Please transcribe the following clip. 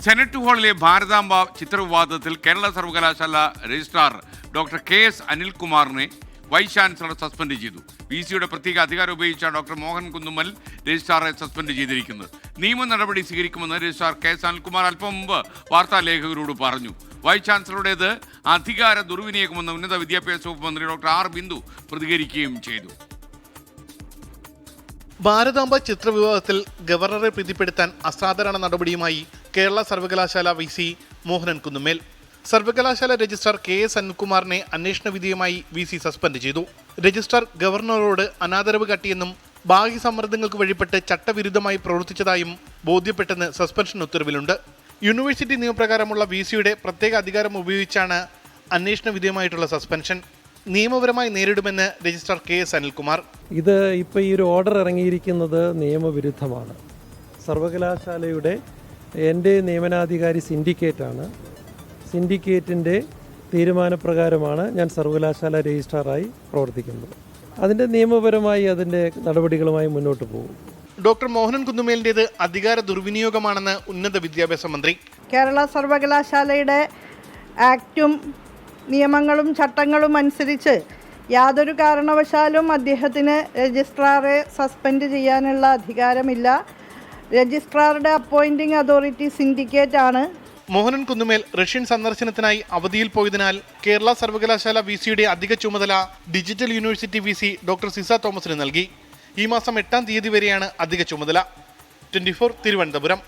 Senate ഹാളിലെ ഭാരതാംബ ചിത്രവിവാദത്തിൽ കേരള സർവകലാശാല registrar doctor KS അനിൽകുമാറിനെ വൈസ് ചാൻസലർ സസ്പെൻഡ് ചെയ്തു. VC-യുടെ പ്രത്യേക അധികാരം ഉപയോഗിച്ച ഡോക്ടർ മോഹൻ കുന്നുമ്മൽ രജിസ്ട്രാറെ സസ്പെൻഡ് ചെയ്തിരിക്കുന്നത്. നിയമ നടപടി സ്വീകരിക്കുമെന്ന് രജിസ്ട്രാർ KS അനിൽകുമാർ അല്പം മുമ്പ് വാർത്താലേഖകരോട് പറഞ്ഞു. വൈസ് ചാൻസലറുടേത് അധികാര ദുർവിനിയോഗമെന്ന് ഉന്നത വിദ്യാഭ്യാസ വകുപ്പ് മന്ത്രി ഡോക്ടർ R. ബിന്ദു പ്രതികരിക്കുകയും ചെയ്തു. ഭാരതാംബ ചിത്രവിവാദത്തിൽ ഗവർണറെ പ്രീതിപ്പെടുത്താൻ അസാധാരണ നടപടിയുമായി കേരള സർവകലാശാല VC മോഹനൻ കുന്നുമ്മേൽ. സർവകലാശാല രജിസ്ട്രാർ KS അനിൽകുമാറിനെ അന്വേഷണ വിധേയമായി VC സസ്പെൻഡ് ചെയ്തു. രജിസ്ട്രാർ ഗവർണറോട് അനാദരവ് കാട്ടിയെന്നും ബാഹ്യ സമ്മർദ്ദങ്ങൾക്ക് വഴിപ്പെട്ട് ചട്ടവിരുദ്ധമായി പ്രവർത്തിച്ചതായും ബോധ്യപ്പെട്ടെന്ന് സസ്പെൻഷൻ ഉത്തരവിലുണ്ട്. യൂണിവേഴ്സിറ്റി നിയമപ്രകാരമുള്ള VC-യുടെ പ്രത്യേക അധികാരം ഉപയോഗിച്ചാണ് അന്വേഷണ വിധേയമായിട്ടുള്ള സസ്പെൻഷൻ. നിയമപരമായി നേരിടുമെന്ന് രജിസ്ട്രാർ KS അനിൽകുമാർ. ഇത് ഇപ്പോൾ ഈ ഒരു ഓർഡർ ഇറങ്ങിയിരിക്കുന്നത് നിയമവിരുദ്ധമാണ്. സർവകലാശാലയുടെ എൻ്റെ നിയമനാധികാരി സിൻഡിക്കേറ്റാണ്. സിൻഡിക്കേറ്റിൻ്റെ തീരുമാനപ്രകാരമാണ് ഞാൻ സർവകലാശാല രജിസ്ട്രാറായി പ്രവർത്തിക്കുന്നത്. അതിൻ്റെ നിയമപരമായി അതിൻ്റെ നടപടികളുമായി മുന്നോട്ട് പോകും. ഡോക്ടർ മോഹനൻ കുന്നുമേലിൻ്റേത് അധികാര ദുർവിനിയോഗമാണെന്ന് ഉന്നത വിദ്യാഭ്യാസ മന്ത്രി. കേരള സർവകലാശാലയുടെ ആക്റ്റും നിയമങ്ങളും ചട്ടങ്ങളും അനുസരിച്ച് യാതൊരു കാരണവശാലും അദ്ദേഹത്തിന് രജിസ്ട്രാറെ സസ്പെൻഡ് ചെയ്യാനുള്ള അധികാരമില്ല. രജിസ്ട്രാറുടെ അപ്പോയിൻറ്റിംഗ് അതോറിറ്റി സിൻഡിക്കേറ്റ് ആണ്. മോഹനൻ കുന്നുമേൽ റഷ്യൻ സന്ദർശനത്തിനായി അവധിയിൽ പോയതിനാൽ കേരള സർവകലാശാല VC-യുടെ അധിക ചുമതല digital university VC doctor Sisa തോമസിന് നൽകി. ഈ മാസം 8-ാം തീയതി വരെയാണ് അധിക ചുമതല. 24 തിരുവനന്തപുരം.